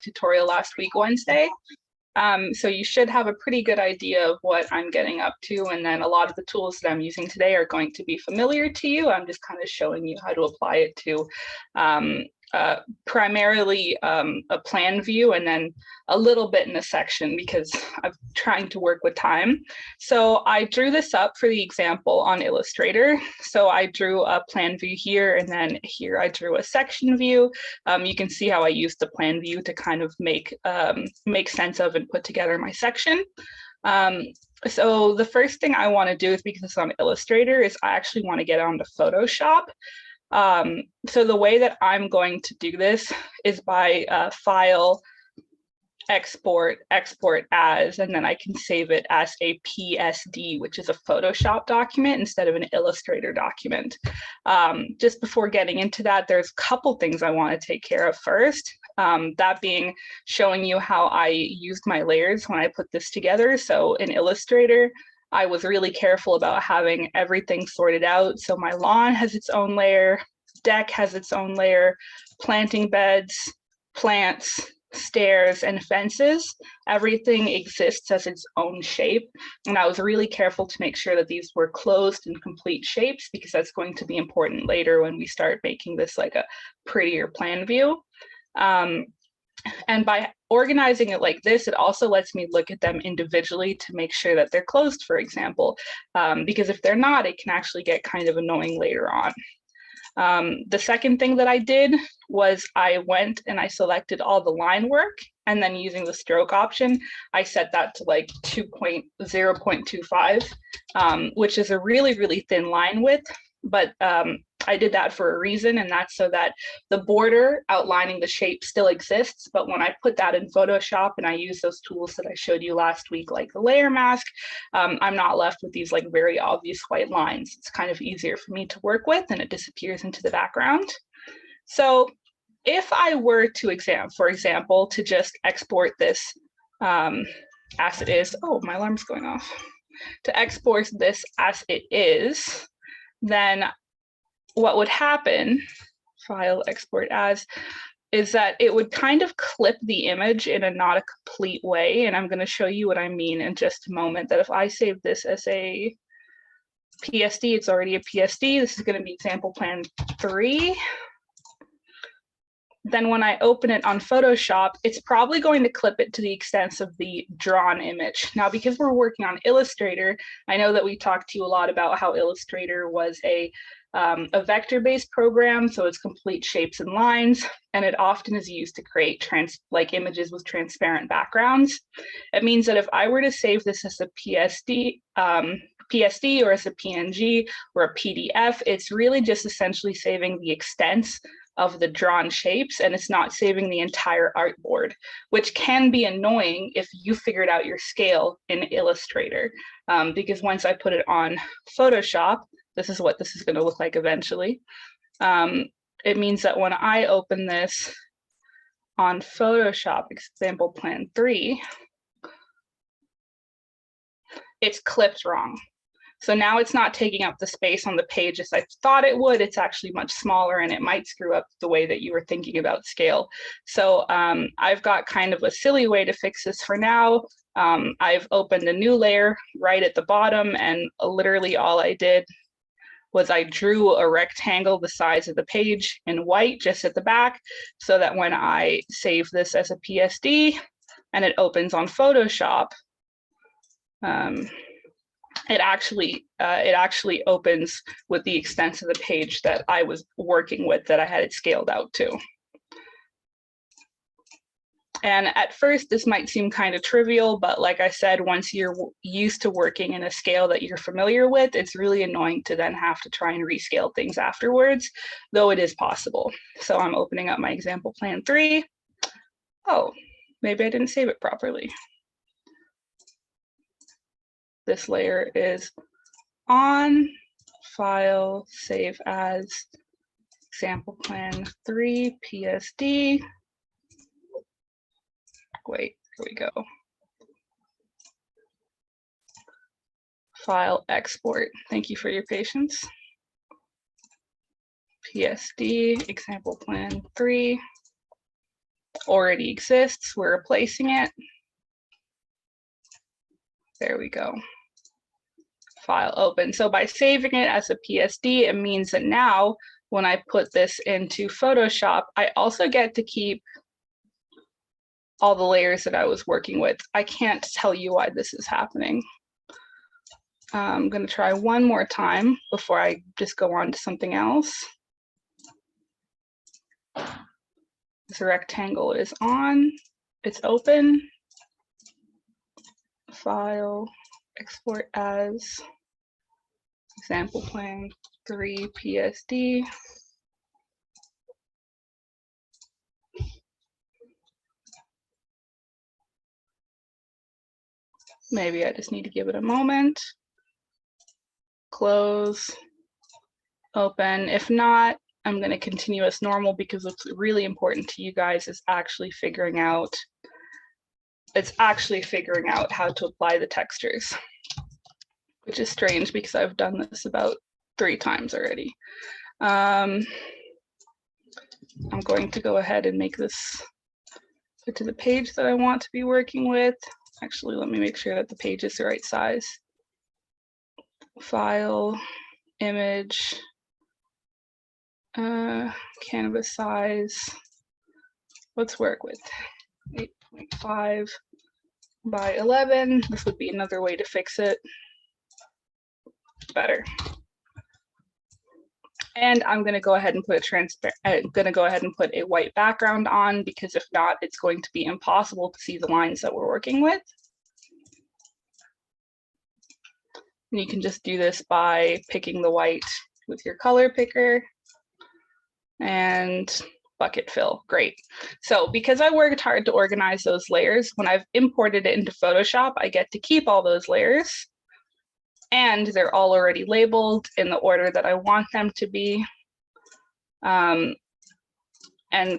tutorial last week, Wednesday. So you should have a pretty good idea of what I'm getting up to, and then a lot of the tools that I'm using today are going to be familiar to you. I'm just kind of showing you how to apply it to primarily a plan view, and then a little bit in a section because I'm trying to work with time. So I drew this up for the example on Illustrator. So I drew a plan view here, and then here I drew a section view. You can see how I used the plan view to kind of make sense of and put together my section. So the first thing I want to do is, because it's on Illustrator, is I actually want to get onto Photoshop. So the way that I'm going to do this is by File, Export as, and then I can save it as a PSD, which is a Photoshop document instead of an Illustrator document. Just before getting into that, there's a couple things I want to take care of first. That being showing you how I used my layers when I put this together. So in Illustrator, I was really careful about having everything sorted out. So my lawn has its own layer, deck has its own layer, planting beds, plants, stairs, and fences. Everything exists as its own shape. And I was really careful to make sure that these were closed and complete shapes, because that's going to be important later when we start making this like a prettier plan view. And by organizing it like this, it also lets me look at them individually to make sure that they're closed, for example, because if they're not, it can actually get kind of annoying later on. The second thing that I did was I went and I selected all the line work, and then using the stroke option, I set that to like 0.25, which is a really, really thin line width, but I did that for a reason, and that's so that the border outlining the shape still exists. But when I put that in Photoshop and I use those tools that I showed you last week, like the layer mask, I'm not left with these like very obvious white lines. It's kind of easier for me to work with, and it disappears into the background. So if I were to for example, to just export this as it is, oh, my alarm's going off, to export this as it is, then what would happen, File, Export as, is that it would kind of clip the image in a not a complete way. And I'm going to show you what I mean in just a moment, that if I save this as a PSD, it's already a PSD. This is going to be example plan 3. Then when I open it on Photoshop, it's probably going to clip it to the extent of the drawn image. Now, because we're working on Illustrator, I know that we talked to you a lot about how Illustrator was a vector-based program, so it's complete shapes and lines, and it often is used to create images with transparent backgrounds. It means that if I were to save this as a PSD or as a PNG or a PDF, it's really just essentially saving the extents of the drawn shapes, and it's not saving the entire artboard, which can be annoying if you figured out your scale in Illustrator, because once I put it on Photoshop, this is what this is going to look like eventually. It means that when I open this on Photoshop, example plan 3, it's clipped wrong. So now it's not taking up the space on the page as I thought it would. It's actually much smaller, and it might screw up the way that you were thinking about scale. So I've got kind of a silly way to fix this for now. I've opened a new layer right at the bottom, and literally all I did was I drew a rectangle the size of the page in white just at the back, so that when I save this as a PSD and it opens on Photoshop, it actually opens with the extent of the page that I was working with, that I had it scaled out to. And at first, this might seem kind of trivial, but like I said, once you're used to working in a scale that you're familiar with, it's really annoying to then have to try and rescale things afterwards, though it is possible. So I'm opening up my example plan 3. Oh, maybe I didn't save it properly. This layer is on, File, Save As, example plan 3, PSD. Wait, here we go. File, Export. Thank you for your patience. PSD, example plan 3. already exists. We're replacing it. There we go. File open. So by saving it as a PSD, it means that now when I put this into Photoshop, I also get to keep all the layers that I was working with. I can't tell you why this is happening. I'm going to try one more time before I just go on to something else. This rectangle is on, it's open. File, export as example plan 3 PSD. Maybe I just need to give it a moment. Close, open. If not, I'm going to continue as normal because what's really important to you guys is actually figuring out how to apply the textures, which is strange because I've done this about 3 times already. I'm going to go ahead and make this fit to the page that I want to be working with. Actually, let me make sure that the page is the right size. File, image, canvas size. Let's work with 8.5 by 11. This would be another way to fix it better. And I'm going to go ahead and put a white background on, because if not, it's going to be impossible to see the lines that we're working with. And you can just do this by picking the white with your color picker and bucket fill. Great. So because I worked hard to organize those layers, when I've imported it into Photoshop, I get to keep all those layers. And they're all already labeled in the order that I want them to be, and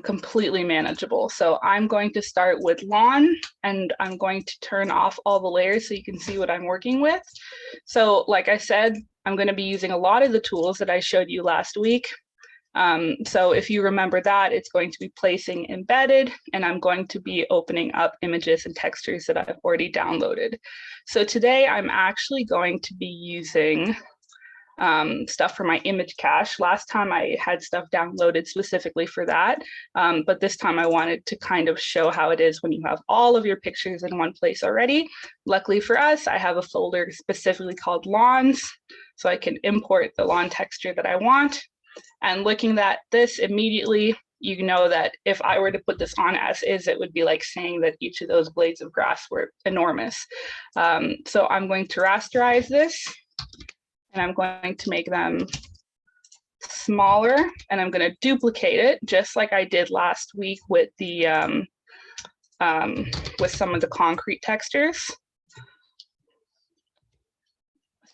completely manageable. So I'm going to start with lawn, and I'm going to turn off all the layers so you can see what I'm working with. So like I said, I'm going to be using a lot of the tools that I showed you last week. So if you remember that, it's going to be placing embedded, and I'm going to be opening up images and textures that I've already downloaded. So today I'm actually going to be using stuff for my image cache. Last time I had stuff downloaded specifically for that, but this time I wanted to kind of show how it is when you have all of your pictures in one place already. Luckily for us, I have a folder specifically called lawns, so I can import the lawn texture that I want. And looking at this immediately, you know that if I were to put this on as is, it would be like saying that each of those blades of grass were enormous. So I'm going to rasterize this, and I'm going to make them smaller, and I'm going to duplicate it just like I did last week with the with some of the concrete textures.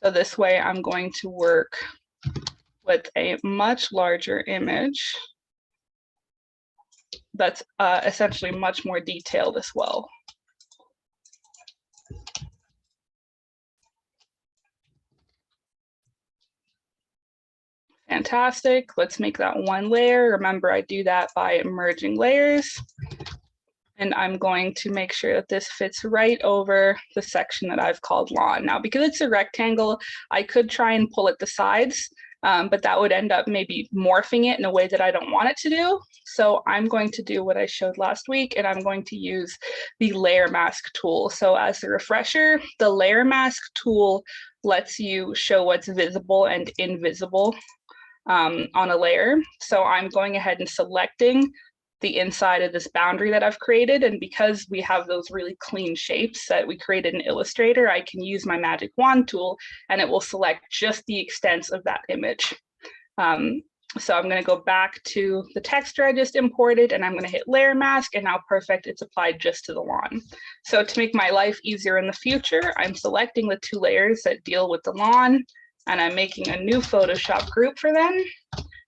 So this way I'm going to work with a much larger image that's essentially much more detailed as well. Fantastic. Let's make that one layer. Remember, I do that by merging layers. And I'm going to make sure that this fits right over the section that I've called lawn. Now, because it's a rectangle, I could try and pull at the sides, but that would end up maybe morphing it in a way that I don't want it to do. So I'm going to do what I showed last week, and I'm going to use the layer mask tool. So as a refresher, the layer mask tool lets you show what's visible and invisible on a layer. So I'm going ahead and selecting the inside of this boundary that I've created. And because we have those really clean shapes that we created in Illustrator, I can use my magic wand tool and it will select just the extents of that image. So I'm going to go back to the texture I just imported, and I'm going to hit layer mask, and now perfect, it's applied just to the lawn. So to make my life easier in the future, I'm selecting the 2 layers that deal with the lawn, and I'm making a new Photoshop group for them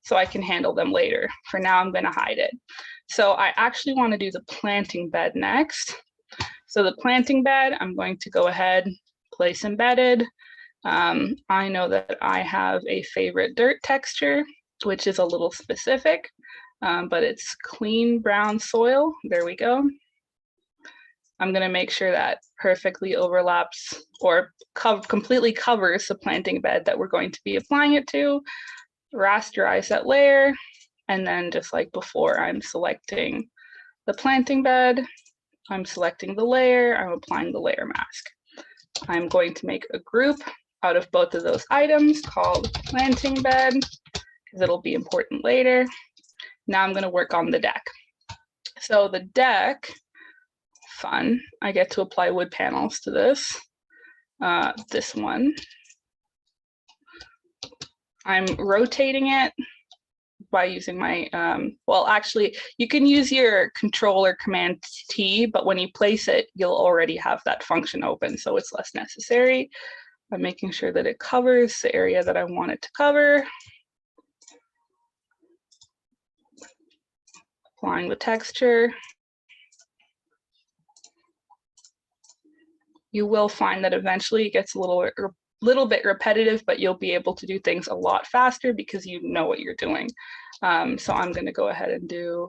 so I can handle them later. For now, I'm going to hide it. So I actually want to do the planting bed next. So the planting bed, I'm going to go ahead, place embedded. I know that I have a favorite dirt texture, which is a little specific. but it's clean brown soil. There we go. I'm going to make sure that perfectly overlaps or completely covers the planting bed that we're going to be applying it to. Rasterize that layer, and then just like before, I'm selecting the planting bed, I'm selecting the layer, I'm applying the layer mask. I'm going to make a group out of both of those items called planting bed, because it'll be important later. Now I'm going to work on the deck. So the deck, fun, I get to apply wood panels to this. This one, I'm rotating it by using my, well, actually, you can use your Control or Command T, but when you place it, you'll already have that function open, so it's less necessary. I'm making sure that it covers the area that I want it to cover. Applying the texture. You will find that eventually it gets a little bit repetitive, but you'll be able to do things a lot faster because you know what you're doing. So I'm going to go ahead and do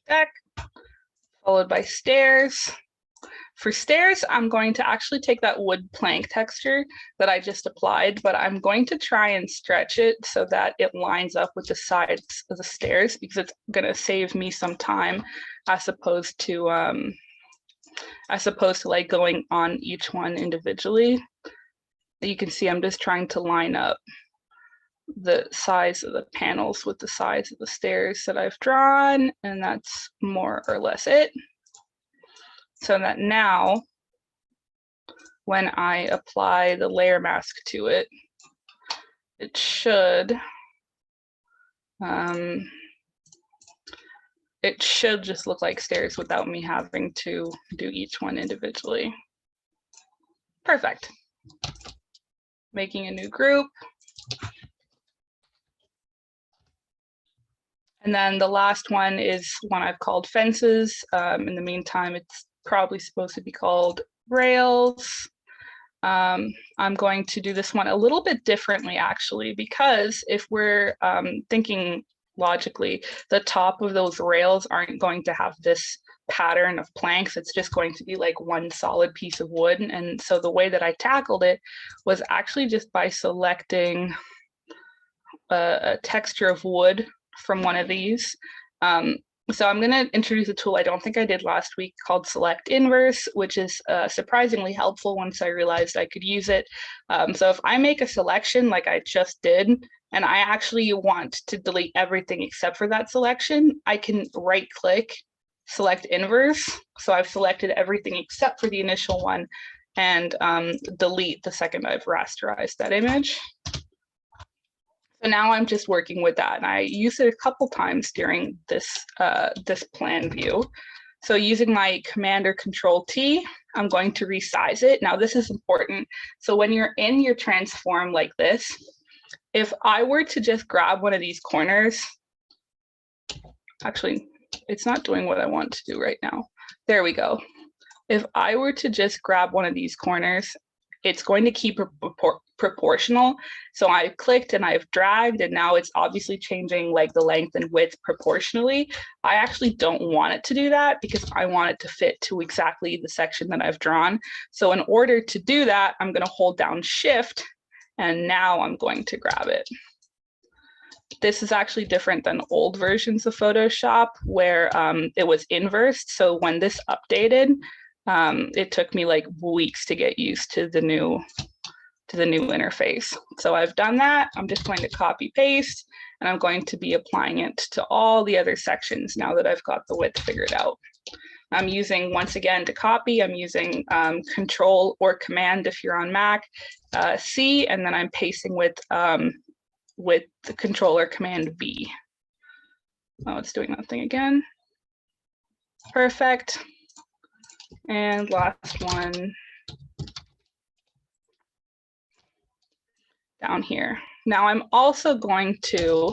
deck, followed by stairs. For stairs, I'm going to actually take that wood plank texture that I just applied, but I'm going to try and stretch it so that it lines up with the sides of the stairs, because it's going to save me some time as opposed to like going on each one individually. You can see I'm just trying to line up the size of the panels with the size of the stairs that I've drawn, and that's more or less it. So that now, when I apply the layer mask to it, it should just look like stairs without me having to do each one individually. Perfect. Making a new group. And then the last one is one I've called fences. In the meantime, it's probably supposed to be called rails. I'm going to do this one a little bit differently, actually, because if we're thinking logically, the top of those rails aren't going to have this pattern of planks. It's just going to be like one solid piece of wood. And so the way that I tackled it was actually just by selecting a texture of wood from one of these. So I'm going to introduce a tool I don't think I did last week called Select Inverse, which is surprisingly helpful once I realized I could use it. So if I make a selection like I just did, and I actually want to delete everything except for that selection, I can right click, select inverse. So I've selected everything except for the initial one, and delete the second I've rasterized that image. So now I'm just working with that, and I use it a couple times during this this plan view. So using my Command or Control T, I'm going to resize it. Now this is important. So when you're in your transform like this, if I were to just grab one of these corners, actually, it's not doing what I want to do right now. There we go. If I were to just grab one of these corners, it's going to keep proportional. So I've clicked and I've dragged, and now it's obviously changing like the length and width proportionally. I actually don't want it to do that because I want it to fit to exactly the section that I've drawn. So in order to do that, I'm going to hold down Shift, and now I'm going to grab it. This is actually different than old versions of Photoshop where it was inversed. So when this updated, it took me like weeks to get used to the new interface. So I've done that. I'm just going to copy paste, and I'm going to be applying it to all the other sections now that I've got the width figured out. I'm using, once again, to copy, I'm using Control or Command if you're on Mac, C, and then I'm pasting with the Control or Command V. Oh, it's doing that thing again. Perfect. And last one down here. Now I'm also going to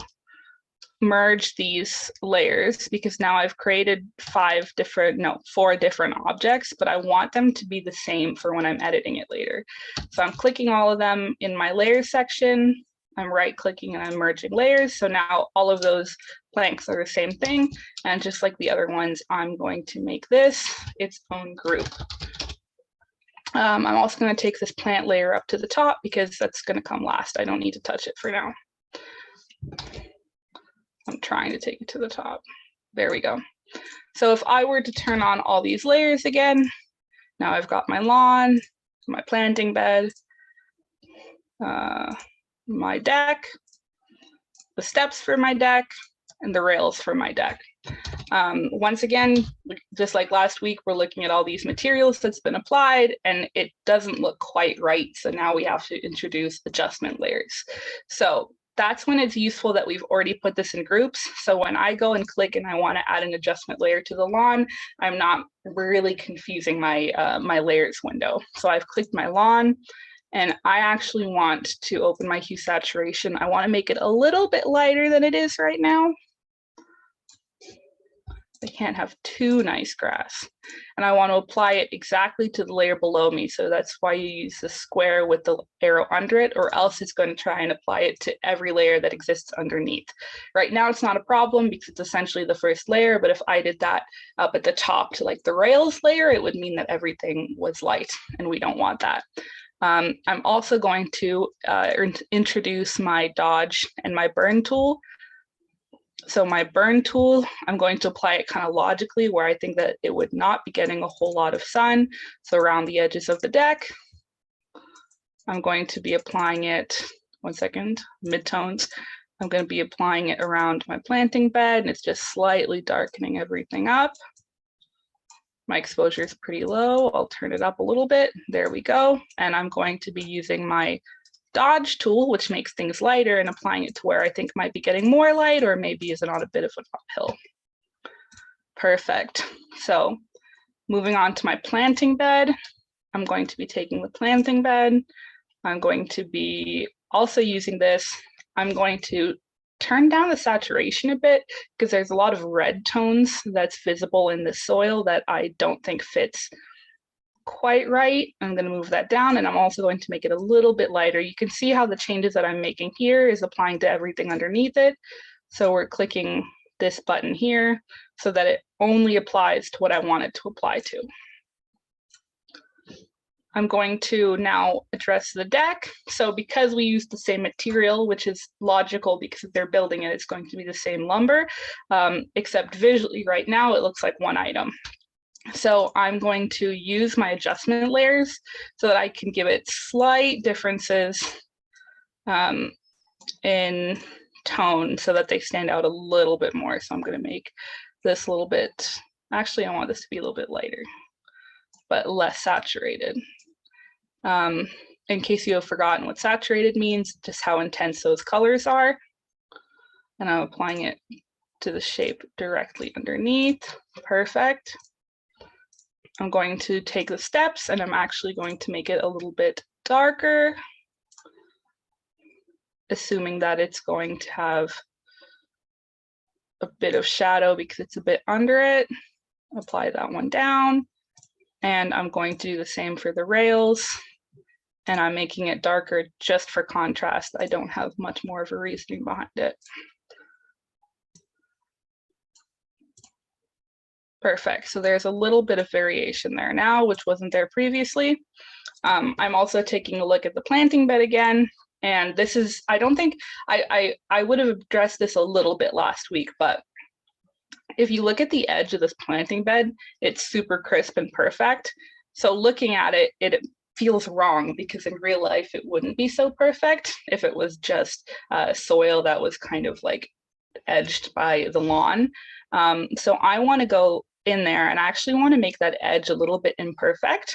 merge these layers because now I've created 4 different objects, but I want them to be the same for when I'm editing it later. So I'm clicking all of them in my layer section. I'm right clicking and I'm merging layers. So now all of those planks are the same thing. And just like the other ones, I'm going to make this its own group. I'm also going to take this plant layer up to the top because that's going to come last. I don't need to touch it for now. I'm trying to take it to the top. There we go. So if I were to turn on all these layers again, now I've got my lawn, my planting bed, my deck, the steps for my deck, and the rails for my deck. Once again, just like last week, we're looking at all these materials that's been applied and it doesn't look quite right. So now we have to introduce adjustment layers. So that's when it's useful that we've already put this in groups. So when I go and click and I want to add an adjustment layer to the lawn, I'm not really confusing my, my layers window. So I've clicked my lawn and I actually want to open my hue saturation. I want to make it a little bit lighter than it is right now. I can't have too nice grass. And I want to apply it exactly to the layer below me. So that's why you use the square with the arrow under it, or else it's going to try and apply it to every layer that exists underneath. Right now, it's not a problem because it's essentially the first layer. But if I did that up at the top to like the rails layer, it would mean that everything was light, and we don't want that. I'm also going to introduce my dodge and my burn tool. So my burn tool, I'm going to apply it kind of logically where I think that it would not be getting a whole lot of sun. So around the edges of the deck, I'm going to be applying it, one second, midtones. I'm going to be applying it around my planting bed, and it's just slightly darkening everything up. My exposure is pretty low. I'll turn it up a little bit. There we go. And I'm going to be using my dodge tool, which makes things lighter, and applying it to where I think might be getting more light or maybe is on a bit of an uphill. Perfect. So moving on to my planting bed, I'm going to be taking the planting bed. I'm going to be also using this. I'm going to turn down the saturation a bit because there's a lot of red tones that's visible in the soil that I don't think fits quite right. I'm going to move that down, and I'm also going to make it a little bit lighter. You can see how the changes that I'm making here is applying to everything underneath it. So we're clicking this button here so that it only applies to what I want it to apply to. I'm going to now address the deck. So because we use the same material, which is logical because if they're building it, it's going to be the same lumber, except visually right now it looks like one item. So I'm going to use my adjustment layers so that I can give it slight differences in tone so that they stand out a little bit more. So I'm going to make this a little bit, actually I want this to be a little bit lighter, but less saturated. In case you have forgotten what saturated means, just how intense those colors are. And I'm applying it to the shape directly underneath. Perfect. I'm going to take the steps and I'm actually going to make it a little bit darker, assuming that it's going to have a bit of shadow because it's a bit under it. Apply that one down. And I'm going to do the same for the rails. And I'm making it darker just for contrast. I don't have much more of a reasoning behind it. Perfect. So there's a little bit of variation there now, which wasn't there previously. I'm also taking a look at the planting bed again. And this is, I don't think, I would have addressed this a little bit last week, but if you look at the edge of this planting bed, it's super crisp and perfect. So looking at it, it feels wrong because in real life, it wouldn't be so perfect if it was just soil that was kind of like edged by the lawn. So I want to go in there and I actually want to make that edge a little bit imperfect.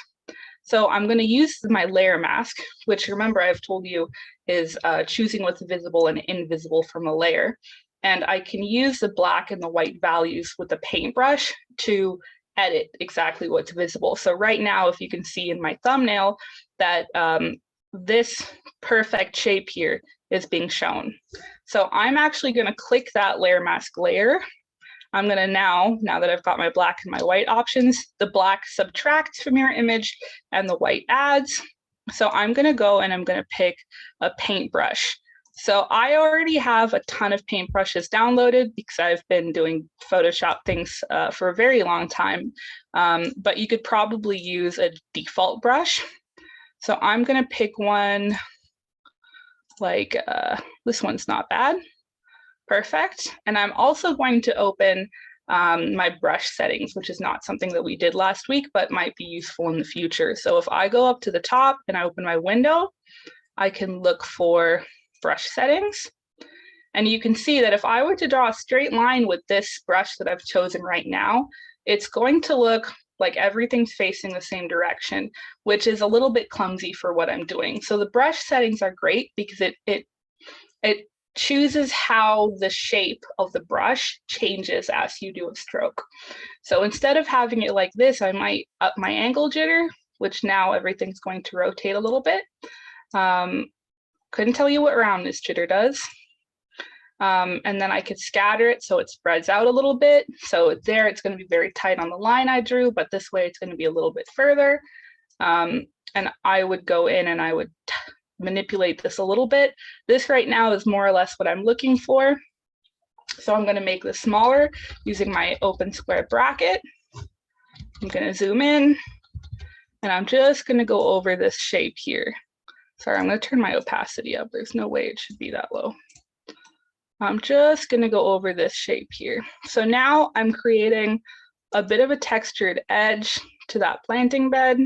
So I'm going to use my layer mask, which remember I've told you is choosing what's visible and invisible from a layer. And I can use the black and the white values with the paintbrush to edit exactly what's visible. So right now, if you can see in my thumbnail that this perfect shape here is being shown. So I'm actually going to click that layer mask layer. I'm going to now that I've got my black and my white options, the black subtracts from your image and the white adds. So I'm going to go and I'm going to pick a paintbrush. So I already have a ton of paintbrushes downloaded because I've been doing Photoshop things for a very long time, but you could probably use a default brush. So I'm gonna pick one like this one's not bad. Perfect. And I'm also going to open my brush settings, which is not something that we did last week, but might be useful in the future. So if I go up to the top and I open my window, I can look for brush settings. And you can see that if I were to draw a straight line with this brush that I've chosen right now, it's going to look like everything's facing the same direction, which is a little bit clumsy for what I'm doing. So the brush settings are great because it chooses how the shape of the brush changes as you do a stroke. So instead of having it like this, I might up my angle jitter, which now everything's going to rotate a little bit. Couldn't tell you what roundness jitter does. And then I could scatter it so it spreads out a little bit. So there it's going to be very tight on the line I drew, but this way it's going to be a little bit further. And I would go in and I would manipulate this a little bit. This right now is more or less what I'm looking for. So I'm going to make this smaller using my open square bracket. I'm going to zoom in and I'm just going to go over this shape here. Sorry, I'm going to turn my opacity up. There's no way it should be that low. I'm just going to go over this shape here. So now I'm creating a bit of a textured edge to that planting bed,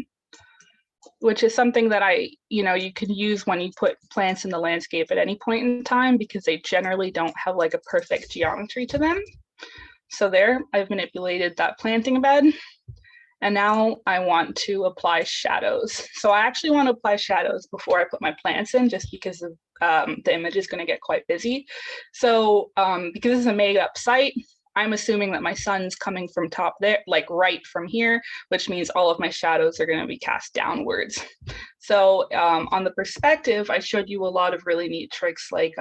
which is something that you can use when you put plants in the landscape at any point in time because they generally don't have like a perfect geometry to them. So there, I've manipulated that planting bed. And now I want to apply shadows. So I actually want to apply shadows before I put my plants in, just because the image is going to get quite busy. So because this is a made up site, I'm assuming that my sun's coming from top there, like right from here, which means all of my shadows are going to be cast downwards. So on the perspective, I showed you a lot of really neat tricks like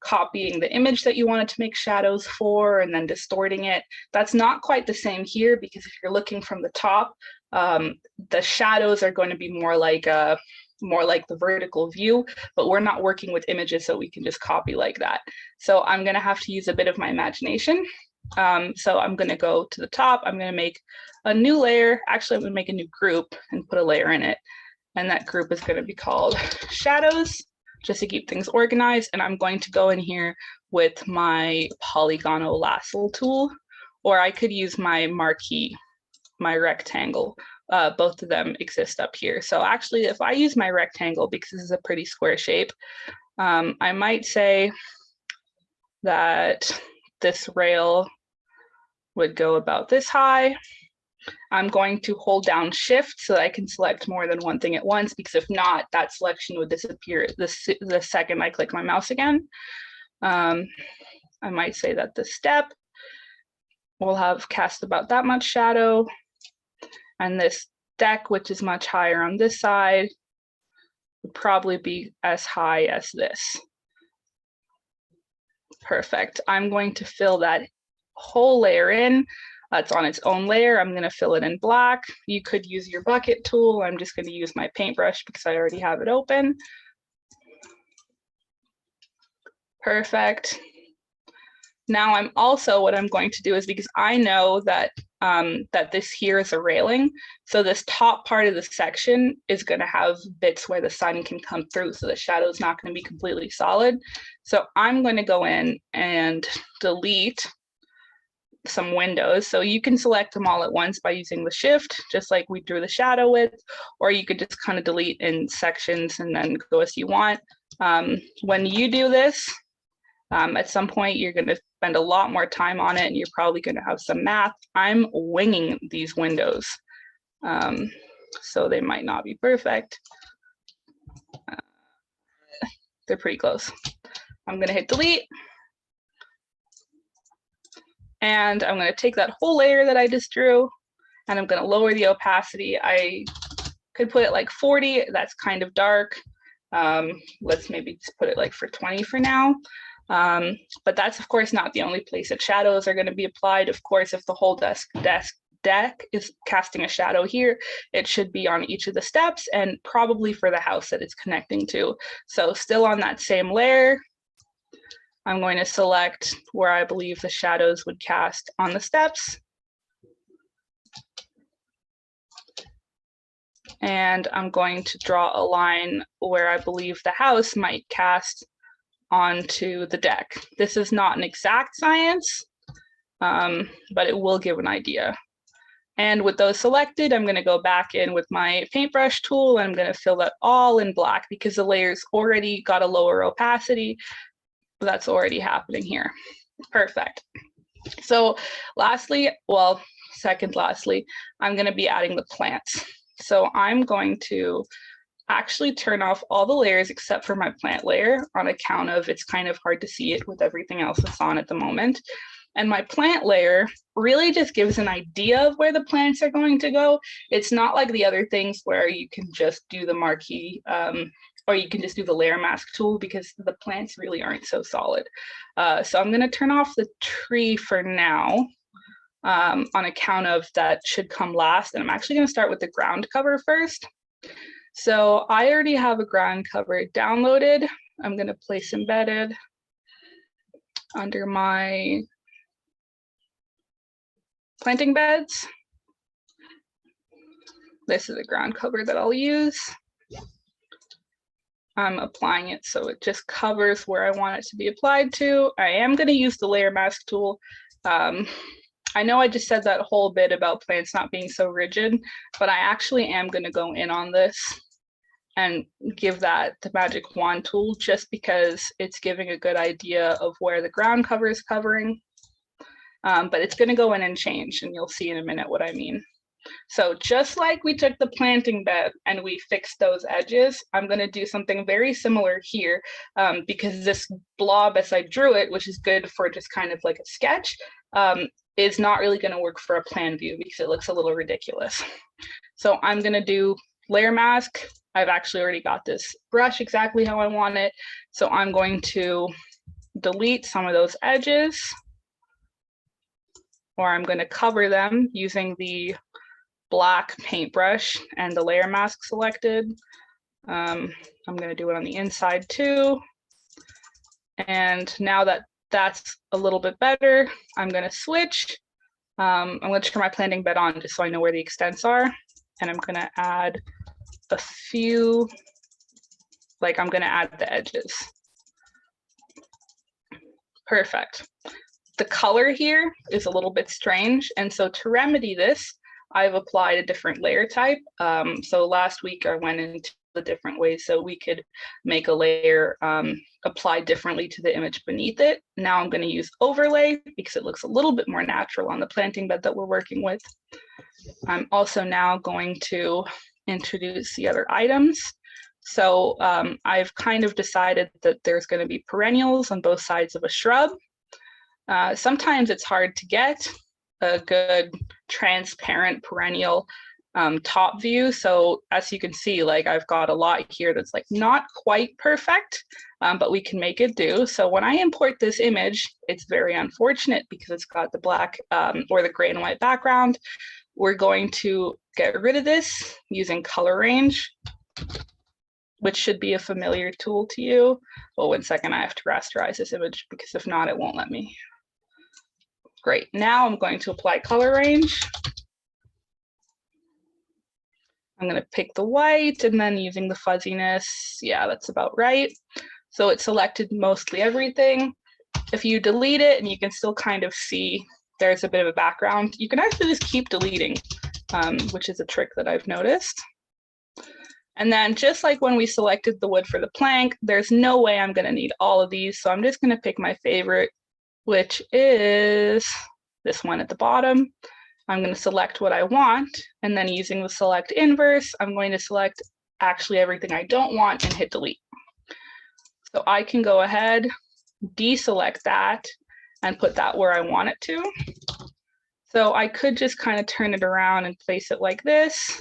copying the image that you wanted to make shadows for and then distorting it. That's not quite the same here because if you're looking from the top, the shadows are going to be more like the vertical view, but we're not working with images so we can just copy like that. So I'm going to have to use a bit of my imagination. So I'm going to go to the top. I'm going to make a new layer. Actually, I'm going to make a new group and put a layer in it. And that group is going to be called shadows, just to keep things organized. And I'm going to go in here with my polygonal lasso tool, or I could use my marquee, my rectangle. Both of them exist up here. So actually, if I use my rectangle, because this is a pretty square shape, I might say that this rail would go about this high. I'm going to hold down Shift so that I can select more than one thing at once, because if not, that selection would disappear the second I click my mouse again. I might say that the step will have cast about that much shadow, and this deck, which is much higher on this side, would probably be as high as this. Perfect. I'm going to fill that whole layer in. It's on its own layer. I'm going to fill it in black. You could use your bucket tool. I'm just going to use my paintbrush because I already have it open. Perfect. Now what I'm going to do is, because I know that that this here is a railing, so this top part of the section is going to have bits where the sun can come through, so the shadow is not going to be completely solid. So I'm going to go in and delete some windows. So you can select them all at once by using the Shift, just like we drew the shadow with, or you could just kind of delete in sections and then go as you want. When you do this, at some point you're going to spend a lot more time on it and you're probably going to have some math. I'm winging these windows, so they might not be perfect. They're pretty close. I'm going to hit delete. And I'm going to take that whole layer that I just drew and I'm going to lower the opacity. I could put it like 40. That's kind of dark. Let's maybe just put it like for 20 for now. But that's of course not the only place that shadows are going to be applied. Of course, if the whole desk deck is casting a shadow here, it should be on each of the steps and probably for the house that it's connecting to. So still on that same layer, I'm going to select where I believe the shadows would cast on the steps. And I'm going to draw a line where I believe the house might cast onto the deck. This is not an exact science, but it will give an idea. And with those selected, I'm going to go back in with my paintbrush tool and I'm going to fill that all in black because the layer's already got a lower opacity. That's already happening here. Perfect. So lastly, well, second lastly, I'm going to be adding the plants. So I'm going to actually turn off all the layers except for my plant layer on account of it's kind of hard to see it with everything else that's on at the moment. And my plant layer really just gives an idea of where the plants are going to go. It's not like the other things where you can just do the marquee or you can just do the layer mask tool because the plants really aren't so solid. So I'm going to turn off the tree for now on account of that should come last. And I'm actually going to start with the ground cover first. So I already have a ground cover downloaded. I'm going to place embedded under my planting beds. This is a ground cover that I'll use. I'm applying it so it just covers where I want it to be applied to. I am going to use the layer mask tool. I know I just said that whole bit about plants not being so rigid, but I actually am going to go in on this and give that the magic wand tool just because it's giving a good idea of where the ground cover is covering. But it's going to go in and change, and you'll see in a minute what I mean. So just like we took the planting bed and we fixed those edges, I'm going to do something very similar here because this blob as I drew it, which is good for just kind of like a sketch, is not really going to work for a plan view because it looks a little ridiculous. So I'm going to do layer mask. I've actually already got this brush exactly how I want it. So I'm going to delete some of those edges, or I'm going to cover them using the black paintbrush and the layer mask selected. I'm going to do it on the inside too. And now that that's a little bit better, I'm going to switch. I'm going to turn my planting bed on just so I know where the extents are. And I'm going to add a few, like I'm going to add the edges. Perfect. The color here is a little bit strange. And so to remedy this, I've applied a different layer type. So last week I went into the different ways so we could make a layer apply differently to the image beneath it. Now I'm going to use overlay because it looks a little bit more natural on the planting bed that we're working with. I'm also now going to introduce the other items. So I've kind of decided that there's going to be perennials on both sides of a shrub. Sometimes it's hard to get a good transparent perennial top view. So as you can see, like I've got a lot here that's like not quite perfect, but we can make it do. So when I import this image, it's very unfortunate because it's got the black or the gray and white background. We're going to get rid of this using color range, which should be a familiar tool to you. Oh, 1 second, I have to rasterize this image because if not, it won't let me. Great, now I'm going to apply color range. I'm going to pick the white and then using the fuzziness, yeah, that's about right. So it selected mostly everything. If you delete it and you can still kind of see there's a bit of a background, you can actually just keep deleting, which is a trick that I've noticed. And then just like when we selected the wood for the plank, there's no way I'm going to need all of these. So I'm just going to pick my favorite, which is this one at the bottom. I'm going to select what I want, and then using the select inverse, I'm going to select actually everything I don't want and hit delete. So I can go ahead, deselect that, and put that where I want it to. So I could just kind of turn it around and place it like this.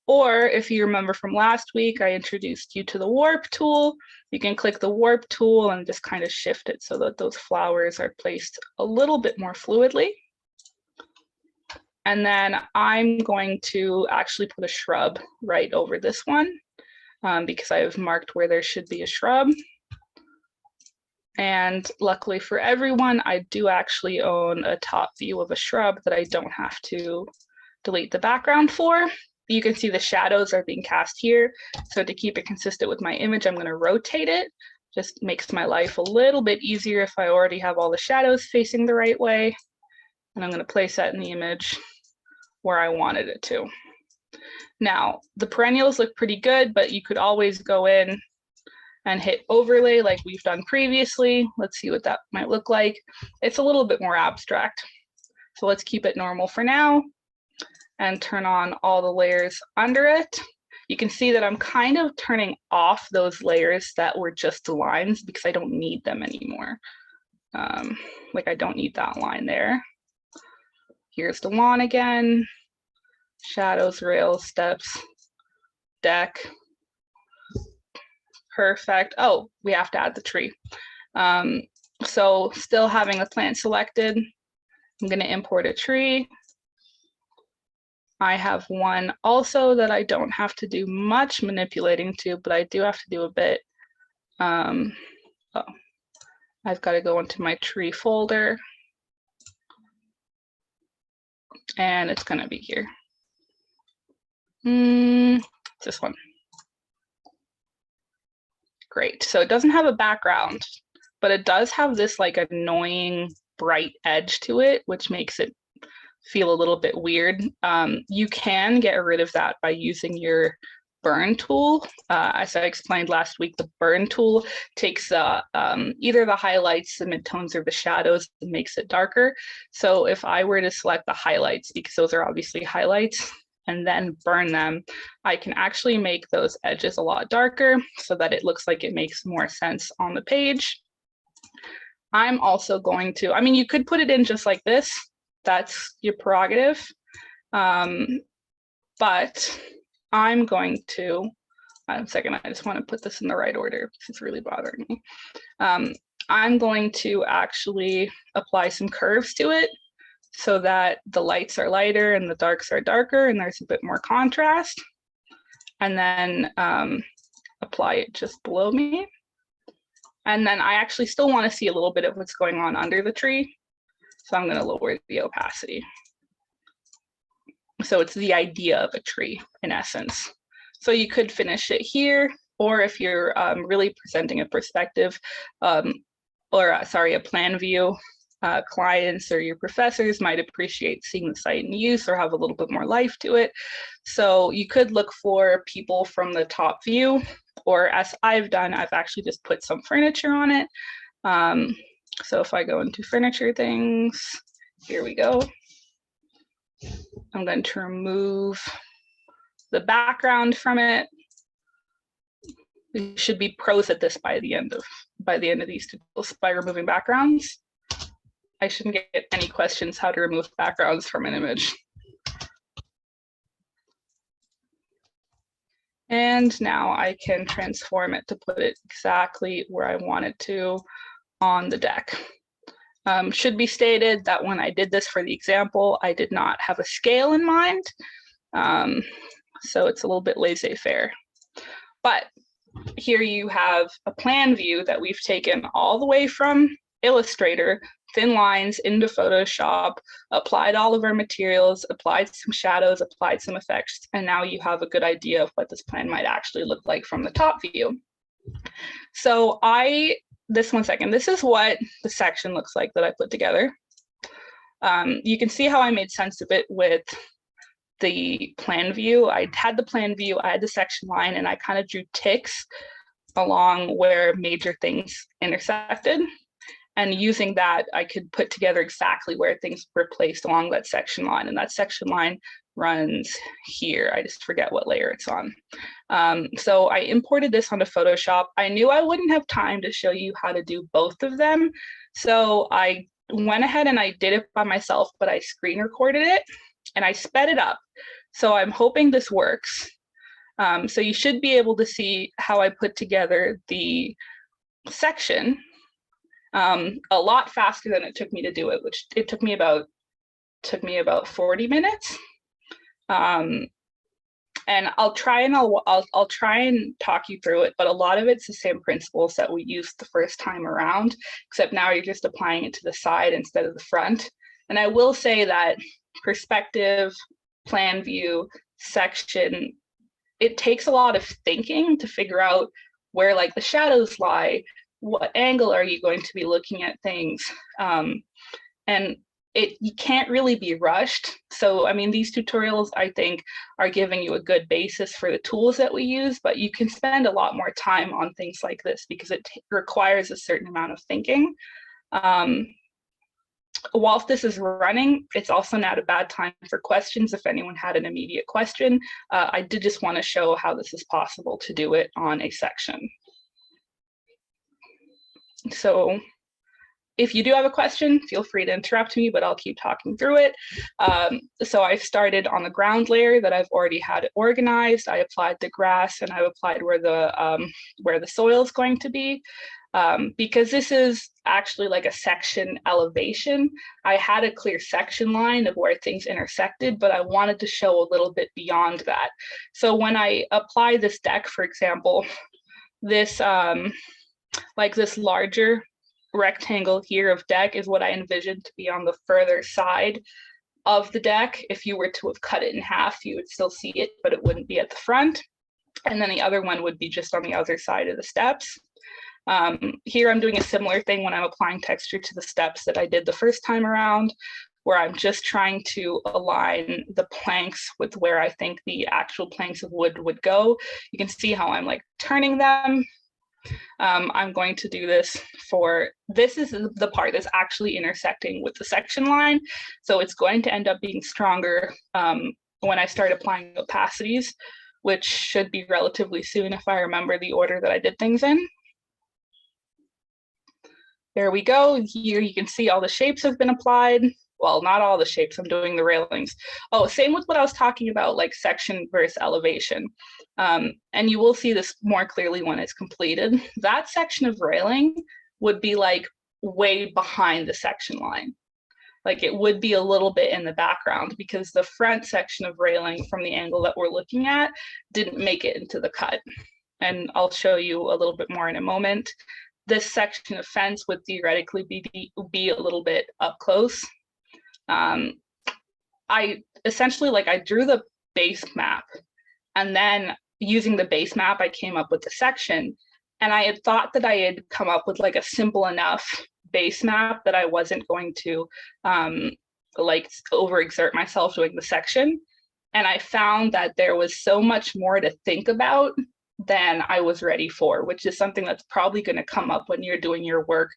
Or if you remember from last week, I introduced you to the warp tool. You can click the warp tool and just kind of shift it so that those flowers are placed a little bit more fluidly. And then I'm going to actually put a shrub right over this one because I've marked where there should be a shrub. And luckily for everyone, I do actually own a top view of a shrub that I don't have to delete the background for. You can see the shadows are being cast here. So to keep it consistent with my image, I'm going to rotate it. Just makes my life a little bit easier if I already have all the shadows facing the right way. And I'm going to place that in the image where I wanted it to. Now, the perennials look pretty good, but you could always go in and hit overlay like we've done previously. Let's see what that might look like. It's a little bit more abstract. So let's keep it normal for now and turn on all the layers under it. You can see that I'm kind of turning off those layers that were just the lines because I don't need them anymore. Like I don't need that line there. Here's the lawn again. Shadows, rails, steps, deck. Perfect. Oh, we have to add the tree. So still having the plant selected, I'm going to import a tree. I have one also that I don't have to do much manipulating to, but I do have to do a bit. Oh, I've got to go into my tree folder. And it's going to be here. This one. Great. So it doesn't have a background, but it does have this like annoying bright edge to it, which makes it feel a little bit weird. You can get rid of that by using your burn tool. As I explained last week, the burn tool takes either the highlights, the midtones, or the shadows and makes it darker. So if I were to select the highlights, because those are obviously highlights, and then burn them, I can actually make those edges a lot darker so that it looks like it makes more sense on the page. I'm also going to, I mean, you could put it in just like this. That's your prerogative. But I'm going to, one second, I just want to put this in the right order because it's really bothering me. I'm going to actually apply some curves to it so that the lights are lighter and the darks are darker and there's a bit more contrast. And then apply it just below me. And then I actually still want to see a little bit of what's going on under the tree. So I'm going to lower the opacity. So it's the idea of a tree in essence. So you could finish it here, or if you're really presenting a perspective, a plan view, clients or your professors might appreciate seeing the site in use or have a little bit more life to it. So you could look for people from the top view, or as I've done, I've actually just put some furniture on it. So if I go into furniture things, here we go. I'm going to remove the background from it. We should be pros at this by the end of these tutorials by removing backgrounds. I shouldn't get any questions how to remove backgrounds from an image. And now I can transform it to put it exactly where I want it to on the deck. Should be stated that when I did this for the example, I did not have a scale in mind. So it's a little bit laissez-faire. But here you have a plan view that we've taken all the way from Illustrator, thin lines into Photoshop, applied all of our materials, applied some shadows, applied some effects, and now you have a good idea of what this plan might actually look like from the top view. So this is what the section looks like that I put together. You can see how I made sense of it with the plan view. I had the plan view, I had the section line, and I kind of drew ticks along where major things intersected. And using that, I could put together exactly where things were placed along that section line. And that section line runs here. I just forget what layer it's on. So I imported this onto Photoshop. I knew I wouldn't have time to show you how to do both of them. So I went ahead and I did it by myself, but I screen recorded it and I sped it up. So I'm hoping this works. So you should be able to see how I put together the section a lot faster than it took me to do it, which it took me about took me about 40 minutes. And I'll try and talk you through it, but a lot of it's the same principles that we used the first time around, except now you're just applying it to the side instead of the front. And I will say that perspective, plan view, section, it takes a lot of thinking to figure out where like the shadows lie, what angle are you going to be looking at things, and you can't really be rushed. So, I mean, these tutorials, I think, are giving you a good basis for the tools that we use, but you can spend a lot more time on things like this because it requires a certain amount of thinking. Whilst this is running, it's also not a bad time for questions if anyone had an immediate question. I did just want to show how this is possible to do it on a section. So if you do have a question, feel free to interrupt me, but I'll keep talking through it. So I started on the ground layer that I've already had it organized. I applied the grass and I've applied where the soil is going to be. Because this is actually like a section elevation, I had a clear section line of where things intersected, but I wanted to show a little bit beyond that. So when I apply this deck, for example, this like this larger rectangle here of deck is what I envisioned to be on the further side of the deck. If you were to have cut it in half, you would still see it, but it wouldn't be at the front. And then the other one would be just on the other side of the steps. Here I'm doing a similar thing when I'm applying texture to the steps that I did the first time around, where I'm just trying to align the planks with where I think the actual planks of wood would go. You can see how I'm like turning them. I'm going to do this this is the part that's actually intersecting with the section line. So it's going to end up being stronger when I start applying opacities, which should be relatively soon if I remember the order that I did things in. There we go. Here you can see all the shapes have been applied. Well, not all the shapes, I'm doing the railings. Oh, same with what I was talking about, like section versus elevation. And you will see this more clearly when it's completed. That section of railing would be like way behind the section line. Like it would be a little bit in the background because the front section of railing from the angle that we're looking at didn't make it into the cut. And I'll show you a little bit more in a moment. This section of fence would theoretically be a little bit up close. I essentially, like, I drew the base map, and then using the base map, I came up with the section, and I had thought that I had come up with like a simple enough base map that I wasn't going to like overexert myself doing the section. And I found that there was so much more to think about than I was ready for, which is something that's probably going to come up when you're doing your work,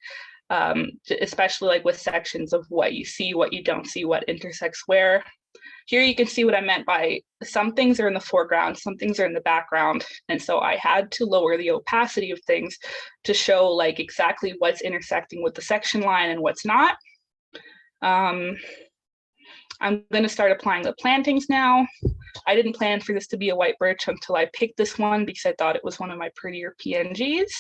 especially like with sections of what you see, what you don't see, what intersects where. Here you can see what I meant by some things are in the foreground, some things are in the background. And so I had to lower the opacity of things to show like exactly what's intersecting with the section line and what's not. I'm going to start applying the plantings now. I didn't plan for this to be a white birch until I picked this one because I thought it was one of my prettier PNGs.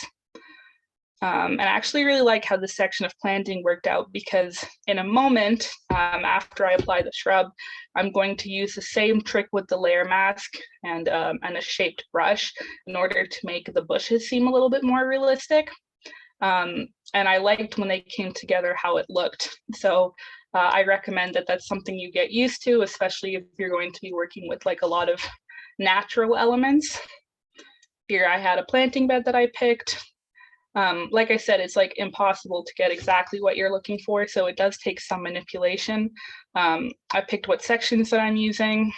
And I actually really like how this section of planting worked out because in a moment, after I apply the shrub, I'm going to use the same trick with the layer mask and a shaped brush in order to make the bushes seem a little bit more realistic. And I liked when they came together how it looked. So I recommend that that's something you get used to, especially if you're going to be working with like a lot of natural elements. Here I had a planting bed that I picked. Like I said, it's like impossible to get exactly what you're looking for, so it does take some manipulation. I picked what sections that I'm using.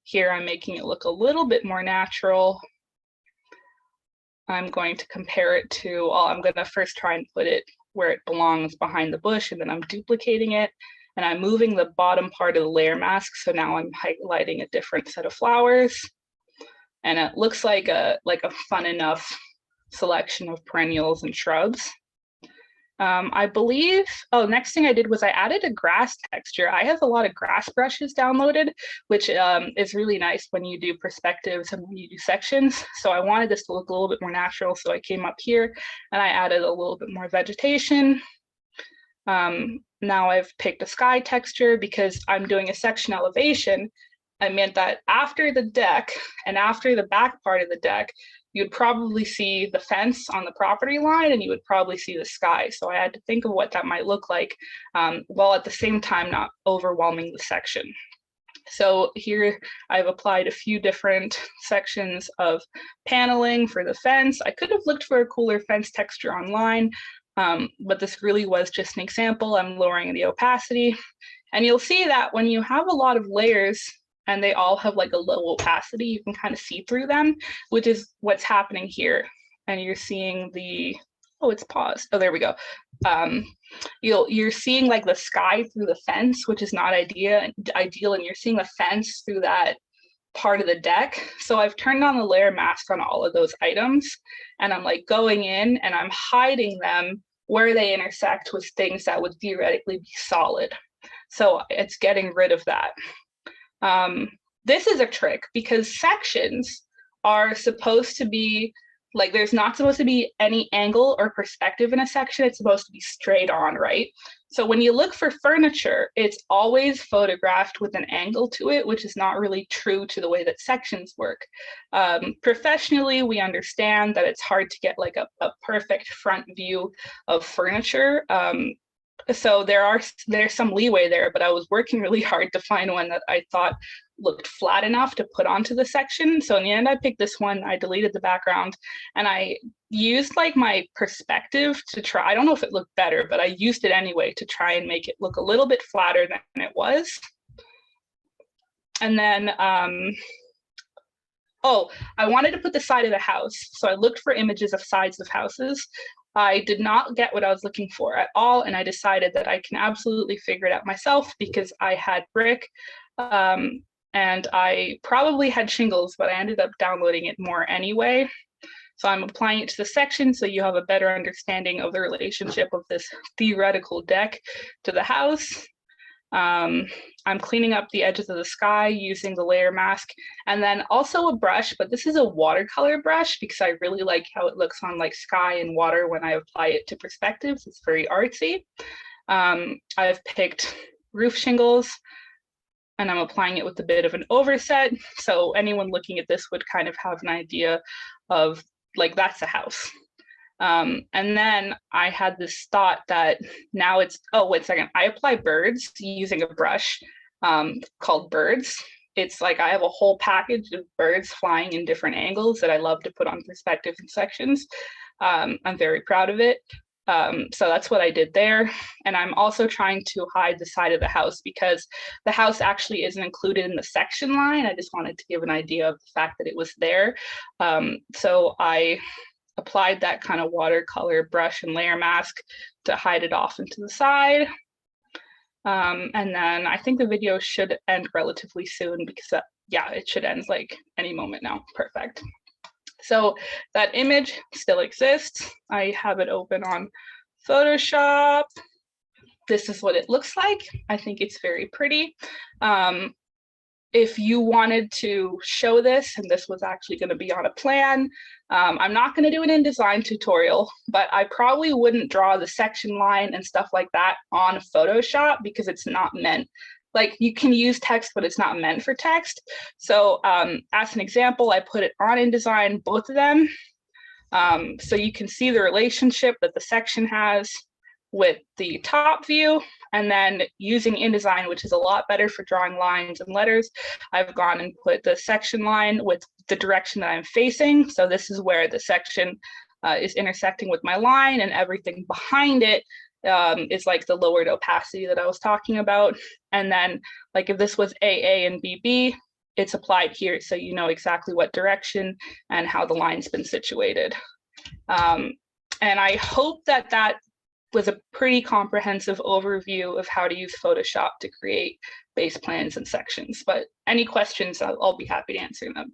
Here I'm making it look a little bit more natural. I'm going to compare it to, I'm going to first try and put it where it belongs behind the bush, and then I'm duplicating it, and I'm moving the bottom part of the layer mask, so now I'm highlighting a different set of flowers, and it looks like a fun enough selection of perennials and shrubs. I believe, next thing I did was I added a grass texture. I have a lot of grass brushes downloaded, which is really nice when you do perspectives and when you do sections. So I wanted this to look a little bit more natural. So I came up here and I added a little bit more vegetation. Now I've picked a sky texture because I'm doing a section elevation. I meant that after the deck and after the back part of the deck, you'd probably see the fence on the property line and you would probably see the sky. So I had to think of what that might look like while at the same time not overwhelming the section. So here I've applied a few different sections of paneling for the fence. I could have looked for a cooler fence texture online, but this really was just an example. I'm lowering the opacity. And you'll see that when you have a lot of layers and they all have like a low opacity, you can kind of see through them, which is what's happening here. And you're seeing the, oh, it's paused. Oh, there we go. You're seeing like the sky through the fence, which is not ideal, and you're seeing the fence through that part of the deck. So I've turned on the layer mask on all of those items, and I'm like going in and I'm hiding them where they intersect with things that would theoretically be solid. So it's getting rid of that. This is a trick because sections are supposed to be like, there's not supposed to be any angle or perspective in a section. It's supposed to be straight on, right? So when you look for furniture, it's always photographed with an angle to it, which is not really true to the way that sections work. Professionally, we understand that it's hard to get like a perfect front view of furniture. So there's some leeway there, but I was working really hard to find one that I thought looked flat enough to put onto the section. So in the end, I picked this one. I deleted the background and I used like my perspective to try. I don't know if it looked better, but I used it anyway to try and make it look a little bit flatter than it was. And then, oh, I wanted to put the side of the house. So I looked for images of sides of houses. I did not get what I was looking for at all. And I decided that I can absolutely figure it out myself because I had brick and I probably had shingles, but I ended up downloading it more anyway. So I'm applying it to the section so you have a better understanding of the relationship of this theoretical deck to the house. I'm cleaning up the edges of the sky using the layer mask and then also a brush, but this is a watercolor brush because I really like how it looks on like sky and water when I apply it to perspectives. It's very artsy. I've picked roof shingles and I'm applying it with a bit of an overset. So anyone looking at this would kind of have an idea of like, that's a house. And then I had this thought that now it's, oh, wait a second. I apply birds using a brush called Birds. It's like I have a whole package of birds flying in different angles that I love to put on perspectives and sections. I'm very proud of it. So that's what I did there. And I'm also trying to hide the side of the house because the house actually isn't included in the section line. I just wanted to give an idea of the fact that it was there. So I applied that kind of watercolor brush and layer mask to hide it off into the side. And then I think the video should end relatively soon because yeah, it should end like any moment now. Perfect. So that image still exists. I have it open on Photoshop. This is what it looks like. I think it's very pretty. If you wanted to show this, and this was actually going to be on a plan, I'm not going to do an InDesign tutorial, but I probably wouldn't draw the section line and stuff like that on Photoshop because it's not meant. Like you can use text, but it's not meant for text. So as an example, I put it on InDesign, both of them. So you can see the relationship that the section has with the top view. And then using InDesign, which is a lot better for drawing lines and letters, I've gone and put the section line with the direction that I'm facing. So this is where the section is intersecting with my line, and everything behind it is like the lowered opacity that I was talking about. And then like if this was AA and BB, it's applied here so you know exactly what direction and how the line's been situated. And I hope that that was a pretty comprehensive overview of how to use Photoshop to create base plans and sections. But any questions, I'll be happy to answer them.